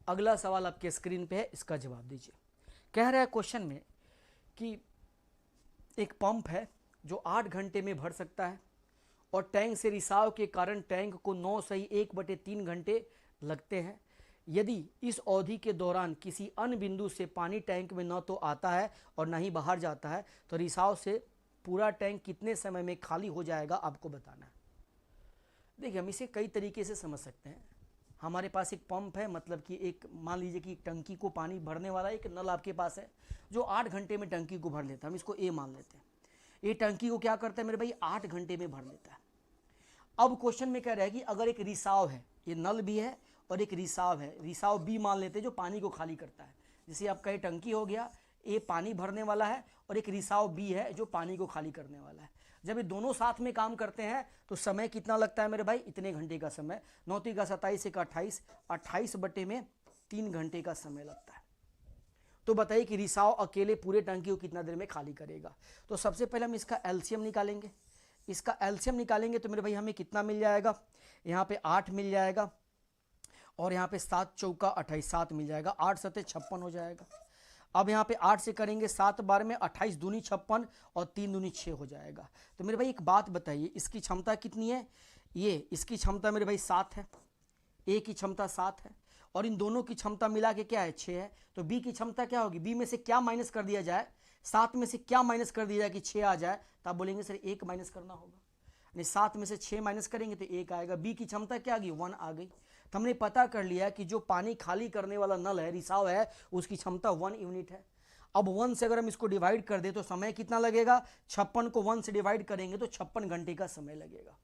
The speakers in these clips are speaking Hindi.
अगला सवाल आपके स्क्रीन पे है, इसका जवाब दीजिए। कह रहा है क्वेश्चन में कि एक पंप है जो 8 घंटे में भर सकता है और टैंक से रिसाव के कारण टैंक को 9/1/3 घंटे लगते हैं। यदि इस अवधि के दौरान किसी अन्य बिंदु से पानी टैंक में न तो आता है और न ही बाहर जाता है तो रिसाव से पूरा टैंक कितने समय में खाली हो जाएगा, आपको बताना है। देखिए, हम इसे कई तरीके से समझ सकते हैं। हमारे पास एक पंप है, मतलब कि एक मान लीजिए कि टंकी को पानी भरने वाला एक नल आपके पास है जो 8 घंटे में टंकी को भर लेता है। हम इसको ए मान लेते हैं। ये टंकी को क्या करता है मेरे भाई, 8 घंटे में भर लेता है। अब क्वेश्चन में कह रहा है कि अगर एक रिसाव है, ये नल भी है और एक रिसाव है, रिसाव बी मान लेते हैं जो पानी को खाली करता है। जैसे आपका ये टंकी हो गया, ए पानी भरने वाला है और एक रिसाव बी है जो पानी को खाली करने वाला है। जब ये दोनों साथ में काम करते हैं तो समय कितना लगता है मेरे भाई, इतने घंटे का समय। 9 × 27 = 28, 28/3 घंटे का समय लगता है। तो बताइए कि रिसाव अकेले पूरे टंकी को कितना देर में खाली करेगा। तो सबसे पहले हम इसका एलसीएम निकालेंगे। इसका एलसीएम निकालेंगे तो मेरे भाई हमें कितना मिल जाएगा, यहाँ पे 8 मिल जाएगा और यहाँ पे 7 चौका 28, 7 मिल जाएगा, 8 सते 56 हो जाएगा। अब यहाँ पे 8 से करेंगे 7 बार में 28 दूनी 56 और 3 दूनी 6 हो जाएगा। तो मेरे भाई एक बात बताइए, इसकी क्षमता कितनी है, ये इसकी क्षमता मेरे भाई 7 है, ए की क्षमता 7 है और इन दोनों की क्षमता मिला के क्या है, 6 है। तो बी की क्षमता क्या होगी, बी में से क्या माइनस कर दिया जाए, 7 में से क्या माइनस कर दिया जाए कि 6 आ जाए, तो आप बोलेंगे सर 1 माइनस करना होगा। यानी 7 में से 6 माइनस करेंगे तो 1 आएगा। बी की क्षमता क्या आ गई, 1 आ गई। तो हमने पता कर लिया कि जो पानी खाली करने वाला नल है, रिसाव है, उसकी क्षमता 1 यूनिट है। अब 1 से अगर हम इसको डिवाइड कर दे तो समय कितना लगेगा, 56 को 1 से डिवाइड करेंगे तो 56 घंटे का समय लगेगा।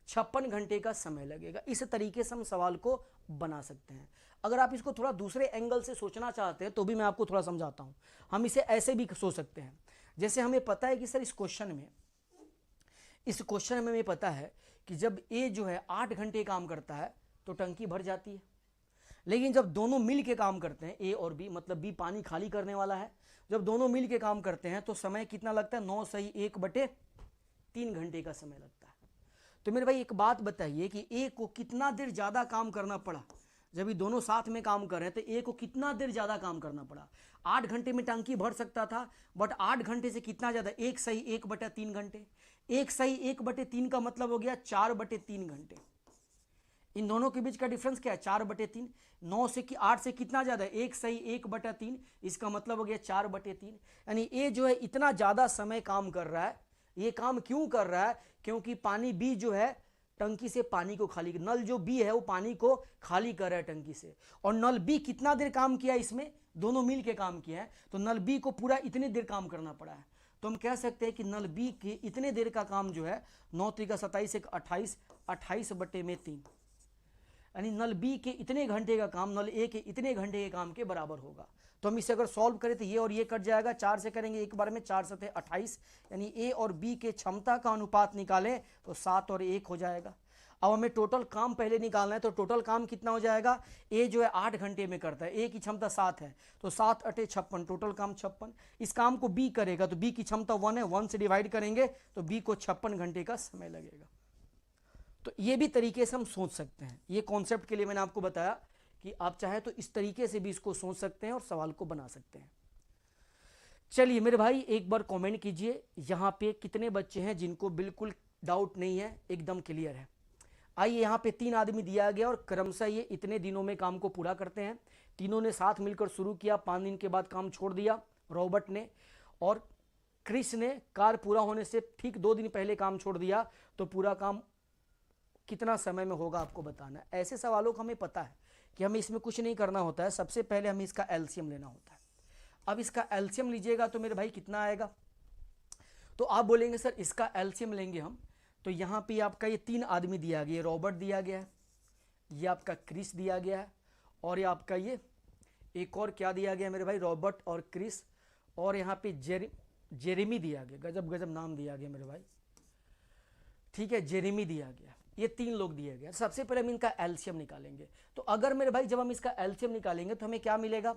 56 घंटे का समय लगेगा। इस तरीके से हम सवाल को बना सकते हैं। अगर आप इसको थोड़ा दूसरे एंगल से सोचना चाहते हैं तो भी मैं आपको थोड़ा समझाता हूं। हम इसे ऐसे भी सोच सकते हैं, जैसे हमें पता है कि सर इस क्वेश्चन में हमें पता है कि जब ए जो है 8 घंटे काम करता है तो टंकी भर जाती है। लेकिन जब दोनों मिल के काम करते हैं, ए और बी, मतलब बी पानी खाली करने वाला है, जब दोनों मिल के काम करते हैं तो समय कितना लगता है, 9/1/3 घंटे का समय लगता है। तो मेरे भाई एक बात बताइए कि ए को कितना देर ज़्यादा काम करना पड़ा, जब ये दोनों साथ में काम कर रहे हैं तो ए को कितना देर ज़्यादा काम करना पड़ा। 8 घंटे में टंकी भर सकता था, बट 8 घंटे से कितना ज़्यादा, 1/1/3 घंटे। 1/1/3 का मतलब हो गया 4/3 घंटे। इन दोनों के बीच का डिफरेंस क्या है, 4/3। 9 से 8 से कितना ज़्यादा है, 1/1/3, इसका मतलब हो गया 4/3। यानी ए जो है इतना ज़्यादा समय काम कर रहा है। ये काम क्यों कर रहा है, क्योंकि पानी बी जो है टंकी से पानी को खाली, नल जो बी है वो पानी को खाली कर रहा है टंकी से। और नल बी कितना देर काम किया, इसमें दोनों मिल के काम किया है, तो नल बी को पूरा इतने देर काम करना पड़ा है। तो हम कह सकते हैं कि नल बी के इतने देर का काम जो है 9 × 27 = 28, 28/3, यानी नल बी के इतने घंटे का काम नल ए के इतने घंटे के काम के बराबर होगा। तो हम इसे अगर सॉल्व करें तो ये और ये कट जाएगा, 4 से करेंगे एक बार में, 4 सते 28, यानी ए और बी के क्षमता का अनुपात निकालें तो 7 और 1 हो जाएगा। अब हमें टोटल काम पहले निकालना है, तो टोटल काम कितना हो जाएगा, ए जो है 8 घंटे में करता है, ए की क्षमता 7 है, तो 7 × 8 = 56, टोटल काम 56। इस काम को बी करेगा तो बी की क्षमता 1 है, 1 से डिवाइड करेंगे तो बी को 56 घंटे का समय लगेगा। तो ये भी तरीके से हम सोच सकते हैं। ये कॉन्सेप्ट के लिए मैंने आपको बताया कि आप चाहे तो इस तरीके से भी इसको सोच सकते हैं और सवाल को बना सकते हैं। चलिए मेरे भाई एक बार कमेंट कीजिए, यहाँ पे कितने बच्चे हैं जिनको बिल्कुल डाउट नहीं है, एकदम क्लियर है। आइए, यहाँ पे 3 आदमी दिया गया और क्रमशः ये इतने दिनों में काम को पूरा करते हैं। तीनों ने साथ मिलकर शुरू किया, 5 दिन के बाद काम छोड़ दिया, रॉबर्ट ने और क्रिस ने कार्य पूरा होने से ठीक 2 दिन पहले काम छोड़ दिया। तो पूरा काम कितना समय में होगा आपको बताना है। ऐसे सवालों को हमें पता है कि हमें इसमें कुछ नहीं करना होता है, सबसे पहले हमें इसका एलसीएम लेना होता है। अब इसका एलसीएम लीजिएगा तो मेरे भाई कितना आएगा, तो आप बोलेंगे सर इसका एलसीएम लेंगे हम, तो यहाँ पे आपका ये 3 आदमी दिया गया, रॉबर्ट दिया गया है, ये आपका क्रिस दिया गया है और ये आपका ये एक और क्या दिया गया मेरे भाई, रॉबर्ट और क्रिस, और यहाँ पे जेरेमी दिया गया, गजब गजब नाम दिया गया मेरे भाई, ठीक है, जेरेमी दिया गया। ये 3 लोग दिए गए। सबसे पहले हम इनका एलसीएम निकालेंगे। तो अगर मेरे भाई जब हम इसका एलसीएम निकालेंगे तो हमें क्या मिलेगा,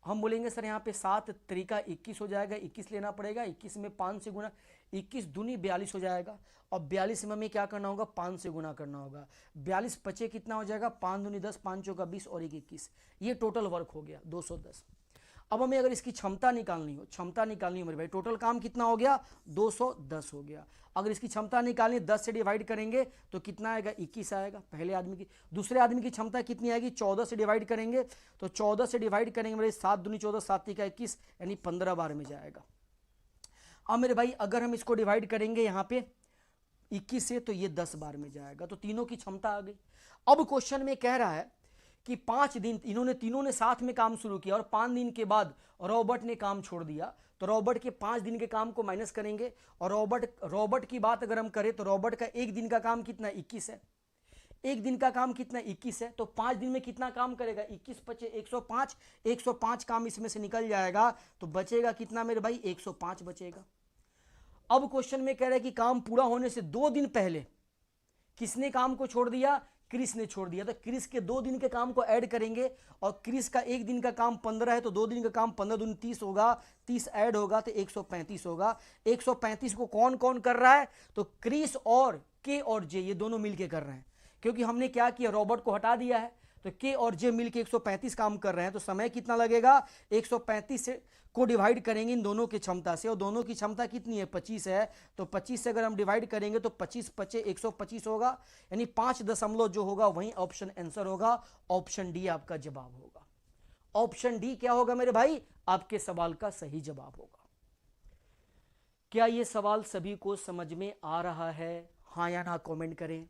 हम बोलेंगे सर यहाँ पे 7 × 3 = 21 हो जाएगा, 21 लेना पड़ेगा, 21 में 5 से गुना, 21 दूनी 42 हो जाएगा, और 42 में हमें क्या करना होगा, 5 से गुना करना होगा। 42 पचे कितना हो जाएगा, 5 दूनी 10, 5 चौका 20 और 1 21, ये टोटल वर्क हो गया 210। अब हमें अगर इसकी क्षमता निकालनी हो मेरे भाई, टोटल काम कितना हो गया, 210 हो गया। अगर इसकी क्षमता निकालनी 10 से डिवाइड करेंगे तो कितना आएगा, 21 आएगा पहले आदमी की। दूसरे आदमी की क्षमता कितनी आएगी, 14 से डिवाइड करेंगे तो 14 से डिवाइड करेंगे मेरे 7 दूनी 14, 7 का 21, यानी 15 बार में जाएगा। अब मेरे भाई अगर हम इसको डिवाइड करेंगे यहाँ पे 21 से तो ये 10 बार में जाएगा, तो तीनों की क्षमता आ गई। अब क्वेश्चन में कह रहा है कि 5 दिन इन्होंने तीनों ने साथ में काम शुरू किया और 5 दिन के बाद रॉबर्ट ने काम छोड़ दिया, तो रॉबर्ट के 5 दिन के काम को माइनस करेंगे, और रॉबर्ट की बात अगर हम करें तो रॉबर्ट का एक दिन का काम कितना, 21 है। एक दिन का काम कितना, 21 है, तो 5 दिन में कितना काम करेगा, 21 पचे 105, 105 काम इसमें से निकल जाएगा, तो बचेगा कितना मेरे भाई, 105 बचेगा। अब क्वेश्चन में कह रहा है कि काम पूरा होने से 2 दिन पहले किसने काम को छोड़ दिया, क्रिस ने छोड़ दिया, तो क्रिस के 2 दिन के काम को ऐड करेंगे, और क्रिस का एक दिन का काम 15 है, तो 2 दिन का काम 15 दूनी 30 होगा, 30 ऐड होगा तो 135 होगा। 135 को कौन कौन कर रहा है, तो क्रिस और के और जे ये दोनों मिलके कर रहे हैं, क्योंकि हमने क्या किया, रॉबर्ट को हटा दिया है, तो के और जे मिलके 135 काम कर रहे हैं, तो समय कितना लगेगा, 135 से को डिवाइड करेंगे इन दोनों की क्षमता से, और दोनों की क्षमता कितनी है, 25 है, तो 25 से अगर हम डिवाइड करेंगे तो 25 पचे 125 होगा, यानी 5 दशमलव जो होगा वही ऑप्शन आंसर होगा, ऑप्शन डी आपका जवाब होगा। ऑप्शन डी क्या होगा मेरे भाई, आपके सवाल का सही जवाब होगा। क्या यह सवाल सभी को समझ में आ रहा है, हाँ या ना कमेंट करें,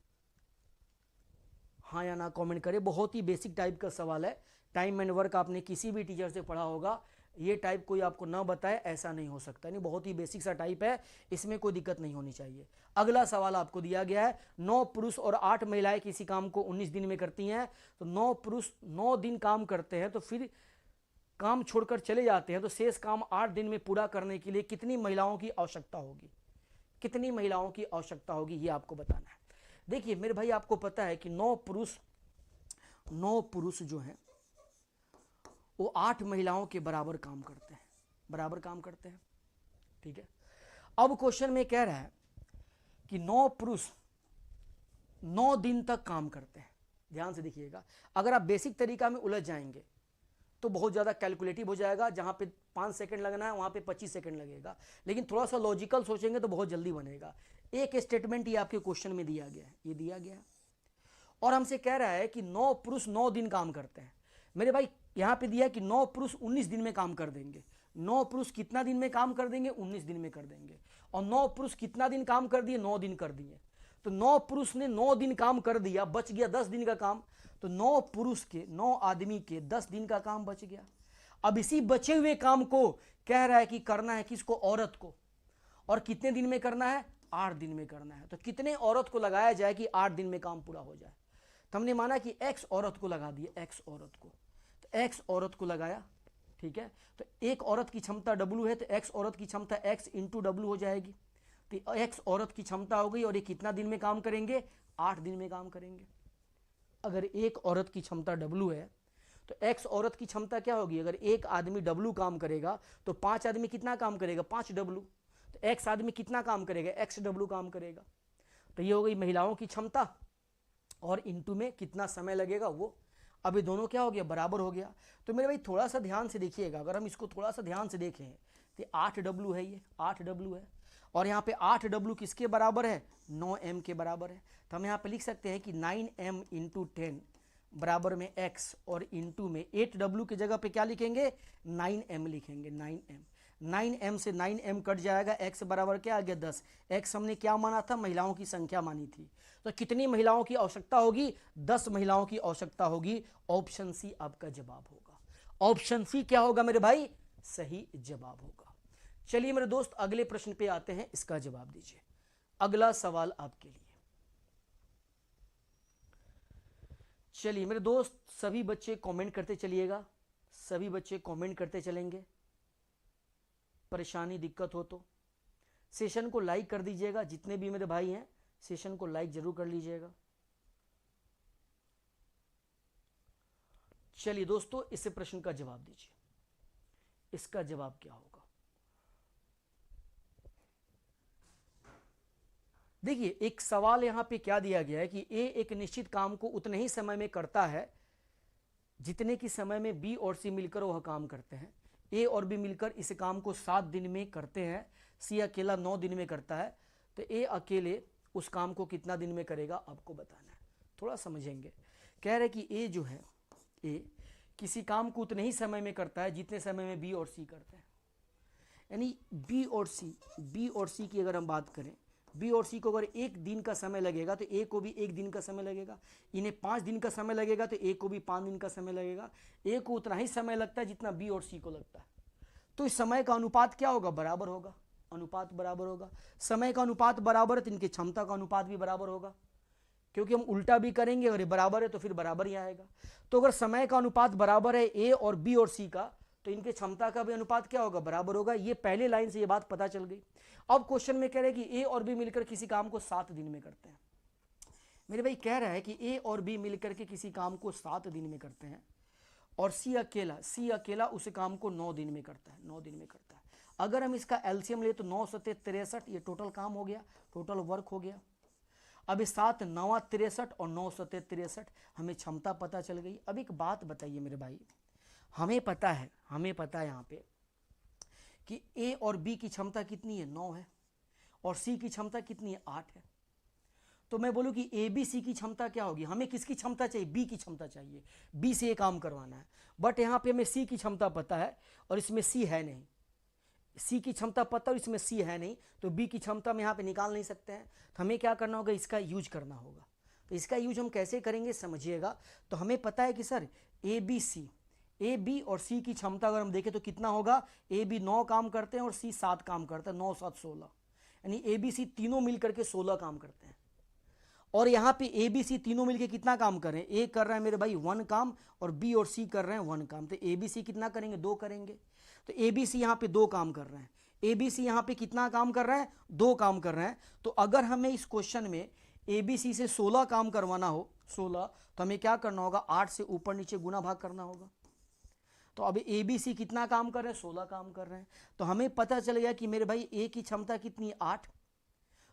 हाँ या ना कमेंट करें। बहुत ही बेसिक टाइप का सवाल है, टाइम एंड वर्क आपने किसी भी टीचर से पढ़ा होगा, ये टाइप कोई आपको ना बताए ऐसा नहीं हो सकता, नहीं बहुत ही बेसिक सा टाइप है, इसमें कोई दिक्कत नहीं होनी चाहिए। अगला सवाल आपको दिया गया है, 9 पुरुष और 8 महिलाएं किसी काम को 19 दिन में करती हैं, तो 9 पुरुष 9 दिन काम करते हैं, तो फिर काम छोड़कर चले जाते हैं, तो शेष काम 8 दिन में पूरा करने के लिए कितनी महिलाओं की आवश्यकता होगी, कितनी महिलाओं की आवश्यकता होगी, ये आपको बताना है। देखिए मेरे भाई आपको पता है कि 9 पुरुष जो हैं वो 8 महिलाओं के बराबर काम करते हैं, ठीक है। अब क्वेश्चन में कह रहा है कि 9 पुरुष 9 दिन तक काम करते हैं। ध्यान से देखिएगा, अगर आप बेसिक तरीका में उलझ जाएंगे तो बहुत ज़्यादा कैलकुलेटिव हो जाएगा, जहां पे 5 सेकंड लगना है वहां पे 25 सेकंड लगेगा, लेकिन थोड़ा सा लॉजिकल सोचेंगे तो बहुत जल्दी बनेगा। एक स्टेटमेंट ये आपके क्वेश्चन में दिया गया है, ये दिया गया है, और हमसे कह रहा है कि 9 पुरुष 9 दिन काम करते हैं। मेरे भाई यहां पे दिया कि 9 पुरुष 19 दिन में काम कर देंगे। 9 पुरुष कितना दिन में काम कर देंगे, 19 दिन में कर देंगे, और 9 पुरुष कितना दिन काम कर दिए, 9 दिन कर दिए, तो 9 पुरुष ने 9 दिन काम कर दिया, बच गया 10 दिन का काम, तो 9 पुरुष के 9 आदमी के 10 दिन का काम बच गया। अब इसी बचे हुए काम को कह रहा है कि करना है किसको, औरत को, और कितने दिन में करना है, 8 दिन में करना है, तो कितने औरत को लगाया जाए कि 8 दिन में काम पूरा हो जाए, तो हमने माना कि x औरत को लगा दिए, x औरत को, तो x औरत को लगाया, ठीक है, तो एक औरत की क्षमता W है, तो x औरत की क्षमता x इंटू W हो जाएगी, तो x औरत की क्षमता हो गई, और ये कितना दिन में काम करेंगे, 8 दिन में काम करेंगे। अगर एक औरत की क्षमता W है तो x औरत की क्षमता क्या होगी, अगर एक आदमी W काम करेगा तो 5 आदमी कितना काम करेगा, 5W, तो x आदमी कितना काम करेगा, XW काम करेगा, तो ये हो गई महिलाओं की क्षमता, और इंटू में कितना समय लगेगा वो, अभी दोनों क्या हो गया, बराबर हो गया। तो मेरे भाई थोड़ा सा ध्यान से देखिएगा, अगर हम इसको थोड़ा सा ध्यान से देखें तो 8W है, ये 8W है, और यहाँ पे 8W किसके बराबर है, 9M के बराबर है, तो हम यहाँ पे लिख सकते हैं कि 9M इंटू 10 बराबर में x, और इंटू में 8W की जगह पे क्या लिखेंगे, 9M लिखेंगे, 9M। 9M से 9M कट जाएगा, x बराबर क्या आ गया, 10, x हमने क्या माना था, महिलाओं की संख्या मानी थी, तो कितनी महिलाओं की आवश्यकता होगी, 10 महिलाओं की आवश्यकता होगी। ऑप्शन सी आपका जवाब होगा, ऑप्शन सी क्या होगा मेरे भाई, सही जवाब होगा। चलिए मेरे दोस्त अगले प्रश्न पे आते हैं, इसका जवाब दीजिए। अगला सवाल आपके लिए, चलिए मेरे दोस्त सभी बच्चे कमेंट करते चलिएगा, सभी बच्चे कमेंट करते चलेंगे, परेशानी दिक्कत हो तो सेशन को लाइक कर दीजिएगा, जितने भी मेरे भाई हैं सेशन को लाइक जरूर कर लीजिएगा। चलिए दोस्तों इस प्रश्न का जवाब दीजिए, इसका जवाब क्या होगा। देखिए एक सवाल यहाँ पे क्या दिया गया है कि ए एक निश्चित काम को उतने ही समय में करता है जितने की समय में बी और सी मिलकर वह काम करते हैं। ए और बी मिलकर इस काम को 7 दिन में करते हैं, सी अकेला 9 दिन में करता है, तो ए अकेले उस काम को कितना दिन में करेगा आपको बताना है। थोड़ा समझेंगे। कह रहे कि ए जो है, ए किसी काम को उतने ही समय में करता है जितने समय में बी और सी करते हैं। यानी बी और सी की अगर हम बात करें, बी और सी को अगर 1 दिन का समय लगेगा तो ए को भी 1 दिन का समय लगेगा। इन्हें 5 दिन का समय लगेगा तो ए को भी 5 दिन का समय लगेगा। ए को उतना ही समय लगता है जितना बी और सी को लगता है। तो इस समय का अनुपात क्या होगा? बराबर होगा। अनुपात बराबर होगा। समय का अनुपात बराबर है तो इनकी क्षमता का अनुपात भी बराबर होगा, क्योंकि हम उल्टा भी करेंगे, अगर ये बराबर है तो फिर बराबर ही आएगा। तो अगर समय का अनुपात बराबर है ए और बी और सी का, तो इनके क्षमता का भी अनुपात क्या होगा? बराबर होगा। ये पहले लाइन से ये बात पता चल गई। अब क्वेश्चन में कह रहे हैं कि ए और बी मिलकर किसी काम को 7 दिन में करते हैं। मेरे भाई कह रहा है कि ए और बी मिलकर के किसी काम को 7 दिन में करते हैं और सी अकेला उस काम को 9 दिन में करता है। 9 दिन में करता है। अगर हम इसका एलसीएम ले तो 9 सत्ते 63, ये टोटल काम हो गया, टोटल वर्क हो गया। अब 7 9 63 और 9 सत्ते 63, हमें क्षमता पता चल गई। अब एक बात बताइए मेरे भाई, हमें पता है यहाँ पे कि ए और बी की क्षमता कितनी है? 9 है। और सी की क्षमता कितनी है? 8 है। तो मैं बोलूं कि ए बी सी की क्षमता क्या होगी? हमें किसकी क्षमता चाहिए? बी की क्षमता चाहिए। बी से ये काम करवाना है। बट यहाँ पे हमें सी की क्षमता पता है और इसमें सी है नहीं। सी की क्षमता पता और इसमें सी है नहीं, तो बी की क्षमता हम यहाँ पे निकाल नहीं सकते हैं। तो हमें क्या करना होगा? इसका यूज करना होगा। तो इसका यूज हम कैसे करेंगे समझिएगा। तो हमें पता है कि सर ए बी और सी की क्षमता अगर हम देखें तो कितना होगा? ए बी 9 काम करते हैं और सी 7 काम करता है। 9 7 16, यानी ए बी सी तीनों मिलकर के 16 काम करते हैं। और यहाँ पे ए बी सी तीनों मिलकर कितना काम कर रहे हैं? ए कर रहे हैं मेरे भाई 1 काम और बी और सी कर रहे हैं 1 काम। तो ए बी सी कितना करेंगे? 2 करेंगे। तो ए बी सी यहाँ पे 2 काम कर रहे हैं। ए बी सी यहाँ पे कितना काम कर रहे हैं? 2 काम कर रहे हैं। तो अगर हमें इस क्वेश्चन में ए बी सी से 16 काम करवाना हो, 16, तो हमें क्या करना होगा? 8 से ऊपर नीचे गुना भाग करना होगा। तो अब ए बी सी कितना काम कर रहे हैं? 16 काम कर रहे हैं। तो हमें पता चल गया कि मेरे भाई ए की क्षमता कितनी है? 8।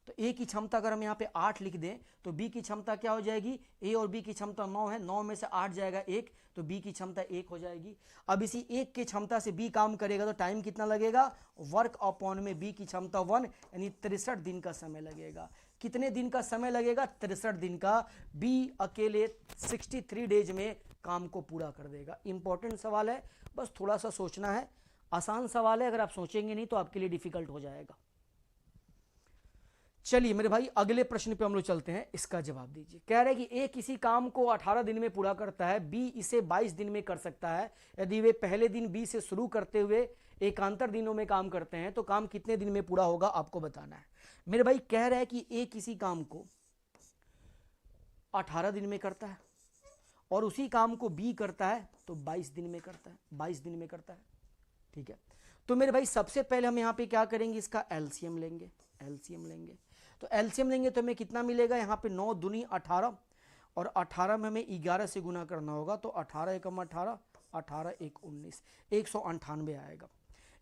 तो ए की क्षमता अगर हम यहाँ पे 8 लिख दें तो बी की क्षमता क्या हो जाएगी? ए और बी की क्षमता 9 है, 9 में से 8 जाएगा 1, तो बी की क्षमता 1 हो जाएगी। अब इसी 1 की क्षमता से बी काम करेगा तो टाइम कितना लगेगा? वर्क अपॉन में बी की क्षमता 1, यानी 63 दिन का समय लगेगा। कितने दिन का समय लगेगा? 63 दिन का। बी अकेले 63 डेज में काम को पूरा कर देगा। इंपॉर्टेंट सवाल है, बस थोड़ा सा सोचना है। आसान सवाल है, अगर आप सोचेंगे नहीं तो आपके लिए डिफिकल्ट हो जाएगा। चलिए मेरे भाई अगले प्रश्न पे हम लोग चलते हैं, इसका जवाब दीजिए। कह रहे हैं कि ए किसी काम को 18 दिन में पूरा करता है, बी इसे 22 दिन में कर सकता है। यदि वे पहले दिन बी से शुरू करते हुए एकांतर दिनों में काम करते हैं तो काम कितने दिन में पूरा होगा आपको बताना है। मेरे भाई कह रहे हैं कि ए किसी काम को 18 दिन में करता है और उसी काम को बी करता है तो 22 दिन में करता है। 22 दिन में करता है, ठीक है। तो मेरे भाई सबसे पहले हम यहाँ पे क्या करेंगे? इसका एलसीएम लेंगे। तो एलसीएम लेंगे तो हमें कितना मिलेगा? यहाँ पे 9 दूनी 18 और 18 में हमें 11 से गुना करना होगा। तो 18 एकम 18, 18 एक 19, 198 आएगा।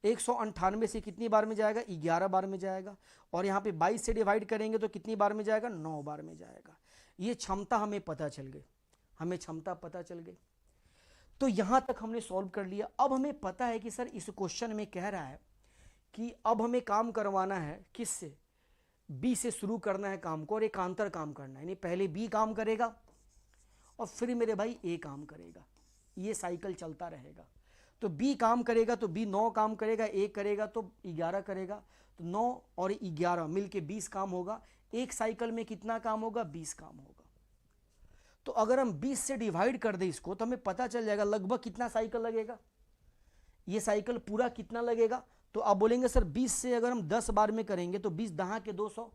198 से कितनी बार में जाएगा? 11 बार में जाएगा। और यहाँ पे 22 से डिवाइड करेंगे तो कितनी बार में जाएगा? 9 बार में जाएगा। ये क्षमता हमें पता चल गई। तो यहाँ तक हमने सॉल्व कर लिया। अब हमें पता है कि सर इस क्वेश्चन में कह रहा है कि अब हमें काम करवाना है किससे? बी से शुरू करना है काम को और एकांतर काम करना है, यानी पहले बी काम करेगा और फिर मेरे भाई ए काम करेगा। ये साइकिल चलता रहेगा। तो बी काम करेगा तो बी 9 काम करेगा, ए करेगा तो 11 करेगा। तो 9 और 11 मिलके 20 काम होगा। एक साइकिल में कितना काम होगा? 20 काम होगा। तो अगर हम 20 से डिवाइड कर दें इसको तो हमें पता चल जाएगा लगभग कितना साइकिल लगेगा। ये साइकिल पूरा कितना लगेगा? तो आप बोलेंगे सर 20 से अगर हम 10 बार में करेंगे तो 20 दहा के 200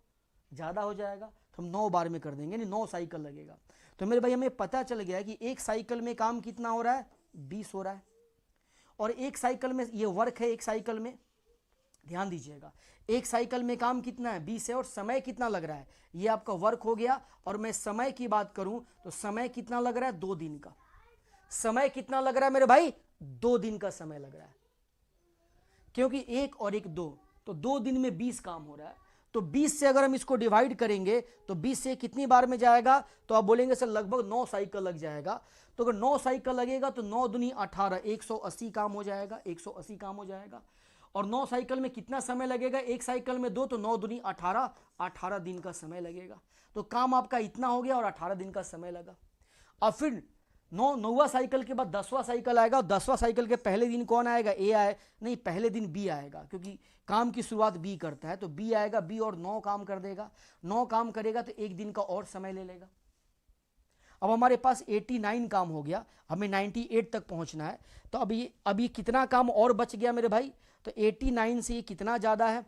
ज़्यादा हो जाएगा, तो हम 9 बार में कर देंगे, यानी 9 साइकिल लगेगा। तो मेरे भाई हमें पता चल गया कि एक साइकिल में काम कितना हो रहा है? 20 हो रहा है। और एक साइकिल में ये वर्क है, एक साइकिल में ध्यान दीजिएगा, एक साइकिल में काम कितना है? 20 है। और समय कितना लग रहा है? ये आपका वर्क हो गया। और मैं समय की बात करूं तो समय कितना लग रहा है? 2 दिन का। समय कितना लग रहा है मेरे भाई? 2 दिन का समय लग रहा है, क्योंकि 1 और 1 2, तो 2 दिन में 20 काम हो रहा है। तो 20 से अगर हम इसको डिवाइड करेंगे तो 20 से कितनी बार में जाएगा, तो आप बोलेंगे सर लगभग 9 साइकिल लग जाएगा। तो अगर 9 साइकिल लगेगा तो 9 दूनी 18, 180 काम हो जाएगा, 180 काम हो जाएगा। और 9 साइकिल में कितना समय लगेगा, एक साइकिल में 2, तो 9 दूनी 18, 18 दिन का समय लगेगा। तो काम आपका इतना हो गया और 18 दिन का समय लगा। अब फिर 9वां साइकिल के बाद 10वां साइकिल आएगा, और 10वां साइकिल के पहले दिन कौन आएगा, ए आए नहीं, पहले दिन बी आएगा, क्योंकि काम की शुरुआत बी करता है। तो बी आएगा, बी और 9 काम कर देगा, 9 काम करेगा तो एक दिन का और समय ले लेगा। अब हमारे पास 89 काम हो गया, हमें 98 तक पहुंचना है। तो अभी कितना काम और बच गया मेरे भाई, तो 89 से ये कितना ज़्यादा है,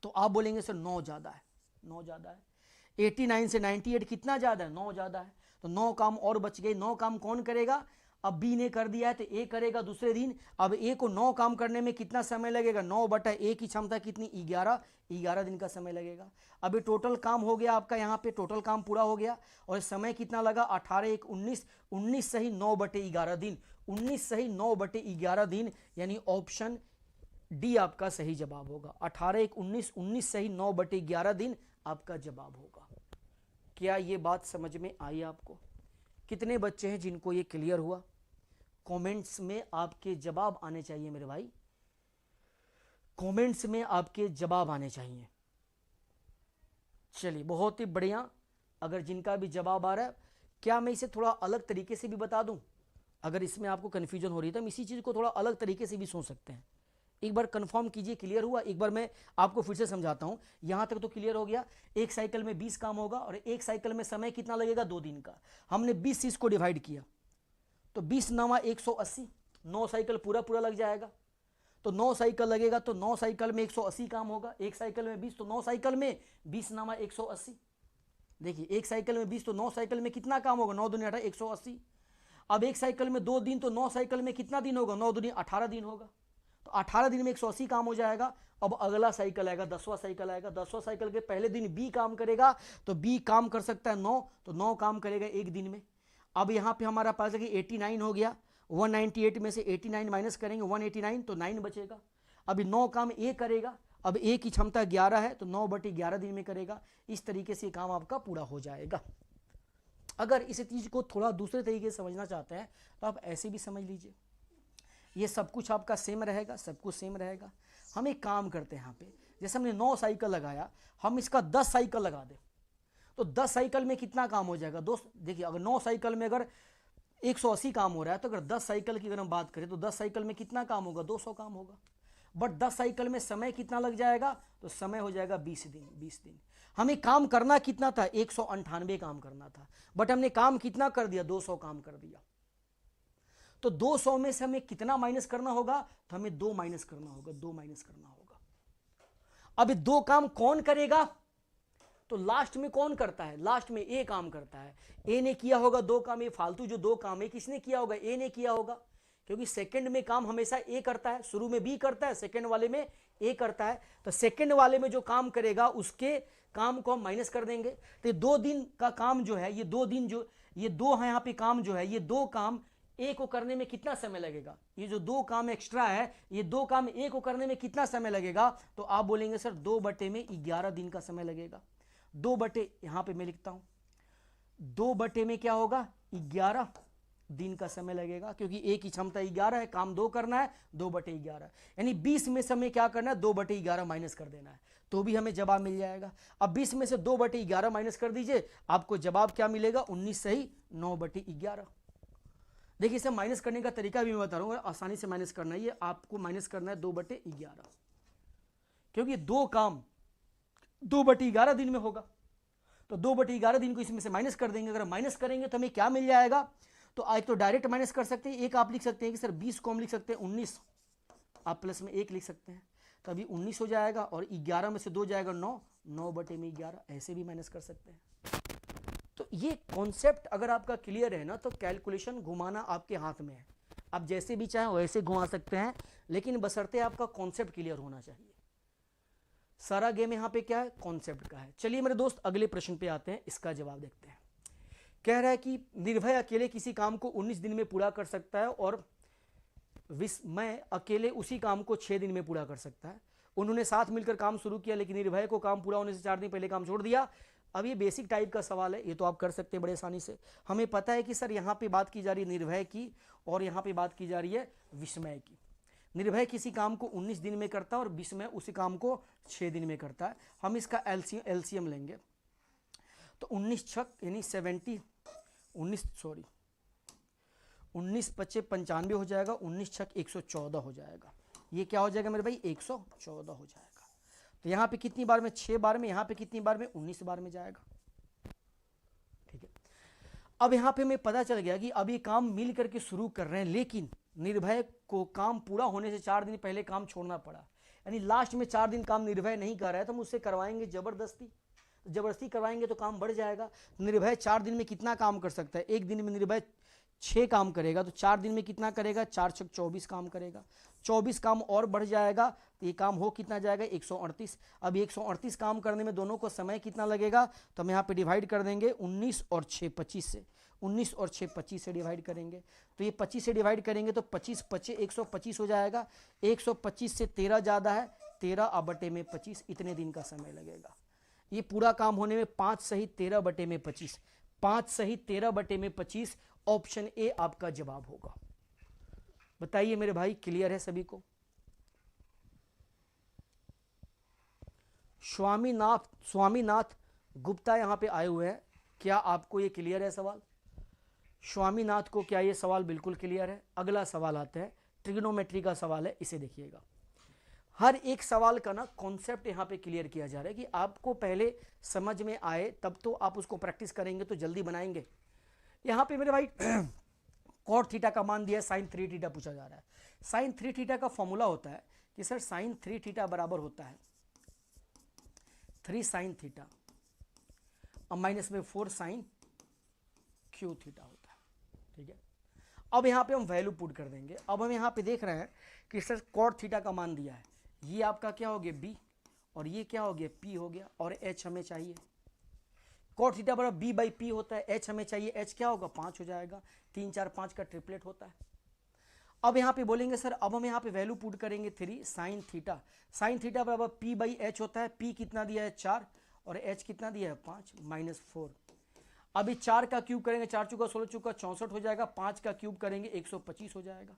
तो आप बोलेंगे सर 9 ज़्यादा है, 9 ज़्यादा है। 89 से 98 कितना ज़्यादा है, 9 ज़्यादा है। तो 9 काम और बच गए। 9 काम कौन करेगा, अब बी ने कर दिया है तो ए करेगा दूसरे दिन। अब ए को 9 काम करने में कितना समय लगेगा, 9/a की क्षमता कितनी, 11 दिन का समय लगेगा। अभी टोटल काम हो गया आपका, यहाँ पे टोटल काम पूरा हो गया और समय कितना लगा, 18 1 19, 19 सही 9/11 दिन, 19 सही 9/11 दिन, यानी ऑप्शन डी आपका सही जवाब होगा। 18 1 19, 19 सही 9/11 दिन आपका जवाब होगा। क्या ये बात समझ में आई आपको? कितने बच्चे हैं जिनको ये क्लियर हुआ? कमेंट्स में आपके जवाब आने चाहिए मेरे भाई, कमेंट्स में आपके जवाब आने चाहिए। चलिए बहुत ही बढ़िया। अगर जिनका भी जवाब आ रहा है, क्या मैं इसे थोड़ा अलग तरीके से भी बता दूं? अगर इसमें आपको कन्फ्यूजन हो रही है तो हम इसी चीज़ को थोड़ा अलग तरीके से भी सोच सकते हैं। एक बार कंफर्म कीजिए क्लियर हुआ। एक बार मैं आपको फिर से समझाता हूं। यहां तक तो क्लियर हो गया। एक साइकिल में 20 काम होगा और एक साइकिल में समय कितना लगेगा, 2 दिन का। हमने 20 से इसको डिवाइड किया तो 20 9 180, 9 साइकिल पूरा लग जाएगा। तो 9 साइकिल लगेगा तो 9 साइकिल में 180 काम होगा। एक साइकिल में 20 तो 9 साइकिल में 20 9 180। देखिए एक साइकिल में 20 तो 9 साइकिल में कितना काम होगा, 9 दूनी 18, 180। अब एक साइकिल में 2 दिन तो 9 साइकिल में कितना दिन होगा, 9 दूनी 18 दिन होगा। तो 18 दिन में 180 काम हो जाएगा। अब अगला साइकिल आएगा, 10वां साइकिल आएगा। 10वां साइकिल के पहले दिन बी काम करेगा तो बी काम कर सकता है 9, तो 9 काम करेगा एक दिन में। अब यहाँ पे हमारा पास है कि 89 हो गया। 198 में से 89 माइनस करेंगे 189, तो 9 बचेगा। अभी 9 काम ए करेगा। अब ए की क्षमता 11 है तो 9/11 दिन में करेगा। इस तरीके से काम आपका पूरा हो जाएगा। अगर इस चीज को थोड़ा दूसरे तरीके से समझना चाहते हैं तो आप ऐसे भी समझ लीजिए। ये सब कुछ आपका सेम रहेगा, सब कुछ सेम रहेगा। हम एक काम करते हैं, यहाँ पे जैसे हमने 9 साइकिल लगाया, हम इसका 10 साइकिल लगा दें तो 10 साइकिल में कितना काम हो जाएगा दोस्त। देखिए अगर 9 साइकिल में अगर 180 काम हो रहा है तो अगर 10 साइकिल की अगर हम बात करें तो 10 साइकिल में कितना काम होगा, 200 काम होगा। बट 10 साइकिल में समय कितना लग जाएगा, तो समय हो जाएगा 20 दिन। 20 दिन हमें काम करना कितना था, 198 काम करना था, बट हमने काम कितना कर दिया, 200 काम कर दिया। तो 200 में से हमें कितना माइनस करना होगा, तो हमें 2 माइनस करना होगा, 2 माइनस करना होगा। अब 2 काम कौन करेगा, तो लास्ट में कौन करता है, लास्ट में ए काम करता है। ए ने किया होगा 2 काम, ये फालतू जो 2 काम है किसने किया होगा, ए ने किया होगा, क्योंकि सेकंड में काम हमेशा ए करता है। शुरू में बी करता है, सेकंड वाले में ए करता है। तो सेकंड वाले में जो काम करेगा उसके काम को हम माइनस कर देंगे। तो 2 दिन का काम जो है, ये 2 दिन जो ये 2 है यहाँ पे काम जो है, ये 2 काम ए को करने में कितना समय लगेगा, ये जो 2 काम एक्स्ट्रा है, ये 2 काम ए को करने में कितना समय लगेगा, तो आप बोलेंगे सर 2/11 दिन का समय लगेगा। 2/, यहां पे मैं लिखता हूं 2/, में क्या होगा, 11 दिन का समय लगेगा, क्योंकि ए की क्षमता 11 है, काम 2 करना है, 2/11 यानी 20 में से हमें क्या करना है, 2/11 माइनस कर देना है, तो भी हमें जवाब मिल जाएगा। अब 20 में से 2/11 माइनस कर दीजिए, आपको जवाब क्या मिलेगा, 19 सही 9/11। देखिए इसे माइनस करने का तरीका भी मैं बता रहा हूँ, आसानी से माइनस करना है। ये आपको माइनस करना है 2/11, क्योंकि 2 काम 2/11 दिन में होगा, तो 2/11 दिन को इसमें से माइनस कर देंगे। अगर माइनस करेंगे तो हमें क्या मिल जाएगा, तो आज तो डायरेक्ट माइनस कर सकते हैं। एक आप लिख सकते हैं कि सर 20 को हम लिख सकते हैं 19, आप प्लस में 1 लिख सकते हैं, तो अभी 19 हो जाएगा और 11 में से 2 जाएगा 9, 9/11, ऐसे भी माइनस कर सकते हैं। तो ये कॉन्सेप्ट अगर आपका क्लियर है ना, तो कैलकुलेशन घुमाना आपके हाथ में है, आप जैसे भी चाहें वैसे घुमा सकते हैं, लेकिन बशर्ते आपका कॉन्सेप्ट क्लियर होना चाहिए। सारा गेम यहाँ पे क्या है, कॉन्सेप्ट का है। चलिए मेरे दोस्त अगले प्रश्न पे आते हैं, इसका जवाब देखते हैं। कह रहा है कि निर्भय अकेले किसी काम को 19 दिन में पूरा कर सकता है और विस्मय अकेले उसी काम को 6 दिन में पूरा कर सकता है। उन्होंने साथ मिलकर काम शुरू किया, लेकिन निर्भय को काम पूरा होने से 4 दिन पहले काम छोड़ दिया। अब ये बेसिक टाइप का सवाल है, ये तो आप कर सकते हैं बड़े आसानी से। हमें पता है कि सर यहाँ पे बात की जा रही है निर्भय की और यहाँ पे बात की जा रही है विस्मय की। निर्भय किसी काम को 19 दिन में करता है और विस्मय उसी काम को 6 दिन में करता है। हम इसका एलसीएम लेंगे तो 19 छक यानी 19 पच्चे 95 हो जाएगा, 19 छक 114 हो जाएगा। ये क्या हो जाएगा मेरे भाई 114 हो जाएगा। तो यहाँ पे कितनी बार में 6 बार में, यहाँ पे कितनी बार में 19 बार में जाएगा। ठीक है, अब यहाँ पे हमें पता चल गया कि अब ये काम मिल करके शुरू कर रहे हैं, लेकिन निर्भय को काम पूरा होने से 4 दिन पहले काम छोड़ना पड़ा, यानी लास्ट में 4 दिन काम निर्भय नहीं कर रहा है तो हम उससे करवाएंगे जबरदस्ती करवाएंगे तो काम बढ़ जाएगा। निर्भय 4 दिन में कितना काम कर सकता है, एक दिन में निर्भय 6 काम करेगा तो 4 दिन में कितना करेगा, 4 छक 24 काम करेगा, 24 काम और बढ़ जाएगा तो ये काम हो कितना जाएगा 138। अब 138 काम करने में दोनों को समय कितना लगेगा, तो हम यहाँ पे डिवाइड कर देंगे 19 और 6 25 से, 19 और 6 25 से डिवाइड करेंगे। तो ये 25 से डिवाइड करेंगे तो 25 पचे 125 हो जाएगा। 125 से 13 ज़्यादा है, 13/25 इतने दिन का समय लगेगा। ये पूरा काम होने में 5 सही 13/25, 5 सही 13/25 ऑप्शन ए आपका जवाब होगा। बताइए मेरे भाई, क्लियर है सभी को? स्वामीनाथ गुप्ता यहां पे आए हुए हैं, क्या आपको ये क्लियर है सवाल? स्वामीनाथ को क्या ये सवाल बिल्कुल क्लियर है? अगला सवाल आता है, ट्रिग्नोमेट्री का सवाल है, इसे देखिएगा। हर एक सवाल का ना कॉन्सेप्ट यहाँ पे क्लियर किया जा रहा है कि आपको पहले समझ में आए तब तो आप उसको प्रैक्टिस करेंगे तो जल्दी बनाएंगे। यहाँ पे मेरे भाई कॉट थीटा का मान दिया है, साइन 3 थीटा पूछा जा रहा है। साइन 3 थीटा का फॉर्मूला होता है कि सर साइन 3 थीटा बराबर होता है 3 साइन थीटा और माइनस में 4 साइन क्यू थीटा होता है। ठीक है, अब यहाँ पे हम वैल्यू पुट कर देंगे। अब हम यहाँ पे देख रहे हैं कि सर कॉट थीटा का मान दिया है, ये आपका क्या हो गया बी और ये क्या हो गया पी हो गया, और एच हमें चाहिए। कॉट थीटा बराबर बी बाई पी होता है, एच हमें चाहिए, एच क्या होगा 5 हो जाएगा, 3 4 5 का ट्रिपलेट होता है। अब यहाँ पे बोलेंगे सर अब हम यहाँ पे वैल्यू पुट करेंगे 3 साइन थीटा, साइन थीटा बराबर पी बाई एच होता है, पी कितना दिया है 4 और एच कितना दिया है 5 माइनस 4। अभी 4 का क्यूब करेंगे, 4 चुका 16 चुका 64 हो जाएगा, 5 का क्यूब करेंगे 125 हो जाएगा।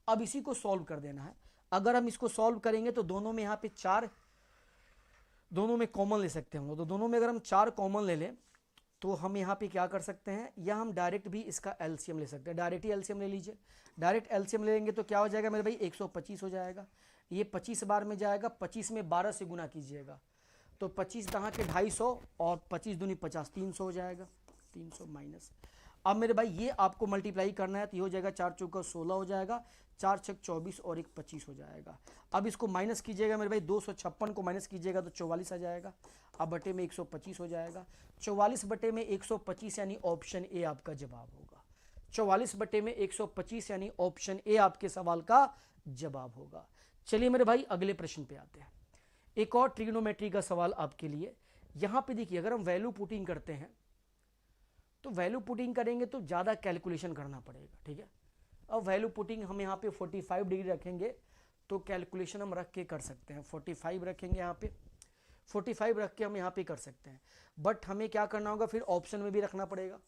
अब इसी को सॉल्व कर देना है। अगर हम इसको सॉल्व करेंगे तो दोनों में यहाँ पे 4 दोनों में कॉमन ले सकते हैं, तो दोनों में अगर हम 4 कॉमन ले लें तो हम यहाँ पे क्या कर सकते हैं, या हम डायरेक्ट भी इसका एलसीएम ले सकते हैं। डायरेक्ट ही एलसीएम ले लीजिए, डायरेक्ट एलसीएम ले लेंगे तो क्या हो जाएगा मेरे भाई 125 हो जाएगा। ये 25 बार में जाएगा, 25 में 12 से गुना कीजिएगा तो 25 दहाँ के 250 और 25 दूनी 50 300 हो जाएगा, 300 माइनस। अब मेरे भाई ये आपको मल्टीप्लाई करना है तो ये हो जाएगा 4 चौका 16 हो जाएगा, 4 छक 24 और 1 25 हो जाएगा। अब इसको माइनस कीजिएगा मेरे भाई, 256 को माइनस कीजिएगा तो 44 आ जाएगा। अब बटे में 125 हो जाएगा, 44 बटे में 125 यानी ऑप्शन ए आपका जवाब होगा। 44 बटे में 125 यानी ऑप्शन ए आपके सवाल का जवाब होगा। चलिए मेरे भाई अगले प्रश्न पे आते हैं। एक और ट्रिग्नोमेट्री का सवाल आपके लिए। यहाँ पे देखिए अगर हम वैल्यू पुटिंग करते हैं तो वैल्यू पुटिंग करेंगे तो ज़्यादा कैलकुलेशन करना पड़ेगा। ठीक है, अब वैल्यू पुटिंग हम यहाँ पे 45 डिग्री रखेंगे तो कैलकुलेशन हम रख के कर सकते हैं। 45 रखेंगे यहाँ पे, 45 रख के हम यहाँ पे कर सकते हैं, बट हमें क्या करना होगा फिर ऑप्शन में भी रखना पड़ेगा।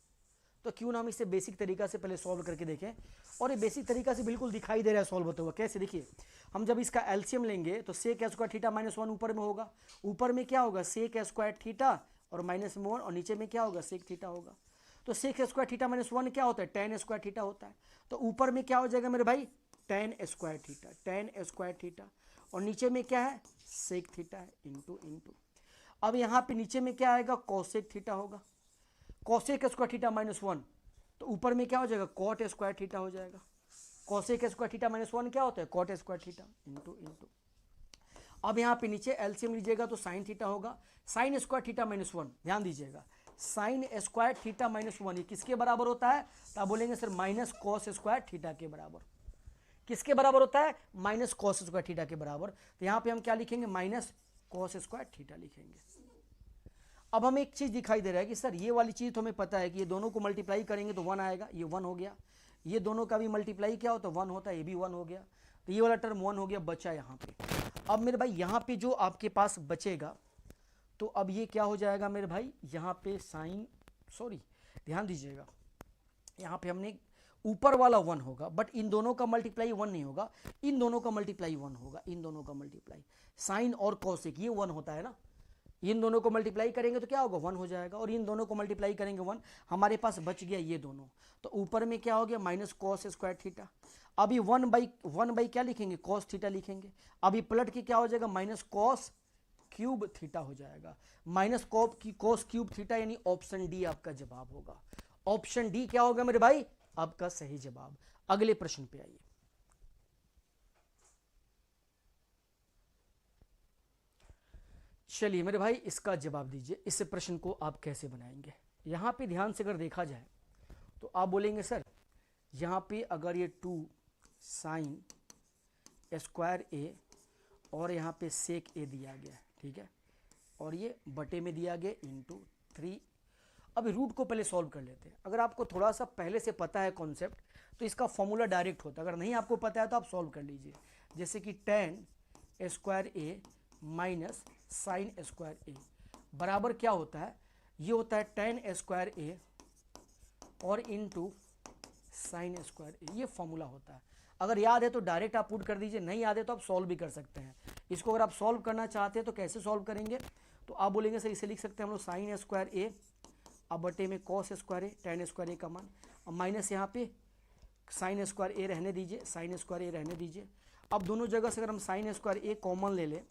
तो क्यों ना हम इसे बेसिक तरीका से पहले सॉल्व करके देखें, और ये बेसिक तरीका से बिल्कुल दिखाई दे रहा है सॉल्व होता हुआ। कैसे देखिए, हम जब इसका एलसीएम लेंगे तो सेक स्क्वायर थीटा माइनस 1 ऊपर में होगा, ऊपर में क्या होगा सेक स्क्वायर थीटा और माइनस में 1, और नीचे में क्या होगा सेक थीटा होगा। तो सेक स्क्वायर थीटा माइनस 1 क्या होता है tan स्क्वायर थीटा होता है, तो ऊपर में क्या हो जाएगा मेरे भाई tan स्क्वायर थीटा, और नीचे में क्या है सेक थीटा है इंटू। अब यहाँ पे नीचे में क्या आएगा कोसेक थीटा होगा, कोसेक स्क्वायर थीटा माइनस 1, तो ऊपर में क्या हो जाएगा कॉट स्क्वायर थीटा हो जाएगा। कोसेक स्क्वायर थीटा माइनस 1 क्या होता है कॉट स्क्वायर थीटा इंटू। अब यहाँ पे नीचे एलसीएम लीजिएगा तो साइन थीटा होगा, साइन स्क्वायर थीटा माइनस 1, ध्यान दीजिएगा साइन स्क्वायर थीटा माइनस 1 ये किसके बराबर होता है, तो आप बोलेंगे sir minus cos square theta के बराबर। किसके बराबर होता है माइनस कॉस स्क्वायर थीटा के बराबर। तो यहाँ पे हम क्या लिखेंगे माइनस कॉस स्क्वायर थीटा लिखेंगे। अब हमें एक चीज दिखाई दे रहा है कि सर ये वाली चीज तो हमें पता है कि ये दोनों को मल्टीप्लाई करेंगे तो 1 आएगा, ये 1 हो गया। ये दोनों का भी मल्टीप्लाई क्या होता है 1 होता है, ये भी 1 हो गया, तो ये वाला टर्म 1 हो गया, बचा यहाँ पे। अब मेरे भाई यहाँ पे जो आपके पास बचेगा, तो अब ये क्या हो जाएगा मेरे भाई, यहाँ पे साइन, सॉरी ध्यान दीजिएगा, यहाँ पे हमने ऊपर वाला 1 होगा, बट इन दोनों का मल्टीप्लाई 1 नहीं होगा, इन दोनों का मल्टीप्लाई 1 होगा, इन दोनों का मल्टीप्लाई साइन और कोसेक ये 1 होता है ना, इन दोनों को मल्टीप्लाई करेंगे तो क्या होगा 1 हो जाएगा, और इन दोनों को मल्टीप्लाई करेंगे 1, हमारे पास बच गया ये दोनों, तो ऊपर में क्या हो गया माइनस कॉस स्क्वायर थीटा। अभी 1 बाई क्या लिखेंगे, कॉस थीटा लिखेंगे। अभी पलट के क्या हो जाएगा, माइनस कॉस क्यूब थीटा हो जाएगा, माइनस कॉस क्यूब थीटा, यानी ऑप्शन डी आपका जवाब होगा। ऑप्शन डी क्या होगा मेरे भाई, आपका सही जवाब। अगले प्रश्न पे आइए। चलिए मेरे भाई इसका जवाब दीजिए, इस प्रश्न को आप कैसे बनाएंगे। यहां पे ध्यान से अगर देखा जाए तो आप बोलेंगे सर यहां पे अगर ये 2 साइन स्क्वायर ए और यहां पे सेक ए दिया गया है, ठीक है, और ये बटे में दिया गया इंटू 3। अभी रूट को पहले सॉल्व कर लेते हैं। अगर आपको थोड़ा सा पहले से पता है कॉन्सेप्ट तो इसका फॉर्मूला डायरेक्ट होता है, अगर नहीं आपको पता है तो आप सॉल्व कर लीजिए। जैसे कि tan स्क्वायर ए माइनस साइन स्क्वायर ए बराबर क्या होता है, ये होता है tan स्क्वायर ए और इंटू साइन स्क्वायर ए, ये फॉर्मूला होता है। अगर याद है तो डायरेक्ट आप पुट कर दीजिए, नहीं याद है तो आप सॉल्व भी कर सकते हैं। इसको अगर आप सॉल्व करना चाहते हैं तो कैसे सॉल्व करेंगे, तो आप बोलेंगे सर इसे लिख सकते हैं हम लोग साइन स्क्वायर ए अब बटे में कॉस स्क्वायर ए, tan स्क्वायर ए का मान, अब माइनस यहाँ पे साइन स्क्वायर ए रहने दीजिए, साइन स्क्वायर ए रहने दीजिए। अब दोनों जगह से अगर हम साइन स्क्वायर ए कॉमन ले लें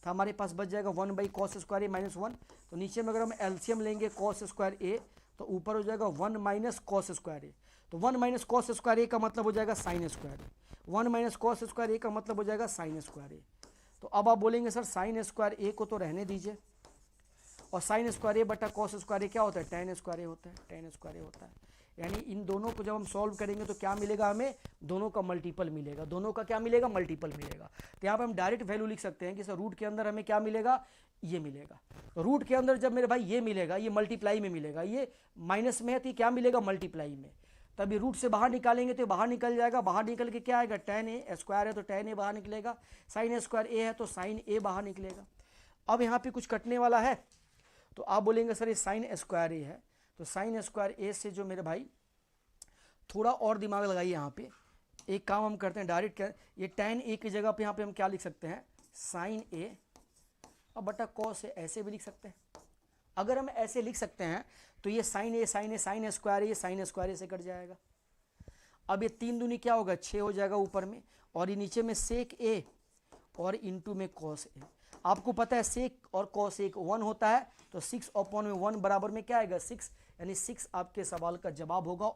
तो हमारे पास बच जाएगा 1 by cos square A minus 1। तो नीचे में अगर हम एलसीएम लेंगे कॉस स्क्वायर ए तो ऊपर हो जाएगा 1 माइनस कॉस स्क्वायर ए, तो 1 माइनस कॉस स्क्वायर ए का मतलब हो जाएगा साइन स्क्वायर ए, 1 माइनस कॉस स्क्वायर ए का मतलब हो जाएगा साइन स्क्वायर ए। तो अब आप बोलेंगे सर साइन स्क्वायर ए को तो रहने दीजिए, और साइन स्क्वायर ए बटा कॉस स्क्वायर ए क्या होता है, tan स्क्वायर ए होता है, tan स्क्वायर ए होता है। यानी इन दोनों को जब हम सॉल्व करेंगे तो क्या मिलेगा हमें, दोनों का मल्टीपल मिलेगा, दोनों का क्या मिलेगा, मल्टीपल मिलेगा। तो यहाँ पर हम डायरेक्ट वैल्यू लिख सकते हैं कि सर रूट के अंदर हमें क्या मिलेगा, ये मिलेगा। तो रूट के अंदर जब मेरे भाई ये मिलेगा, ये मल्टीप्लाई में मिलेगा, ये माइनस में है तो क्या मिलेगा, मल्टीप्लाई में। तभी रूट से बाहर निकालेंगे तो बाहर निकल जाएगा, बाहर निकल के क्या आएगा, tan ए स्क्वायर है तो tan ए बाहर निकलेगा, साइन स्क्वायर ए है तो साइन ए बाहर निकलेगा। अब यहाँ पे कुछ कटने वाला है तो आप बोलेंगे सर ये साइन स्क्वायर ए है, तो साइन स्क्वायर ए से जो मेरे भाई थोड़ा और दिमाग लगाइए, यहाँ पे एक काम हम करते हैं डायरेक्ट, ये tan ए की जगह पे यहाँ पे हम क्या लिख सकते हैं, साइन ए और बटा कॉस ए, ऐसे भी लिख सकते हैं। अगर हम ऐसे लिख सकते हैं तो ये साइन स्क्वायर ये साइन स्क्वायर ए से कट जाएगा। अब ये 3 दूनी क्या होगा, 6 हो जाएगा ऊपर में, और ये नीचे में सेक ए और इंटू में कॉस ए। आपको पता है सेक और कॉस एक 1 होता है, तो 6/1 बराबर में क्या आएगा 6, यानी 6 आपके सवाल का जवाब होगा,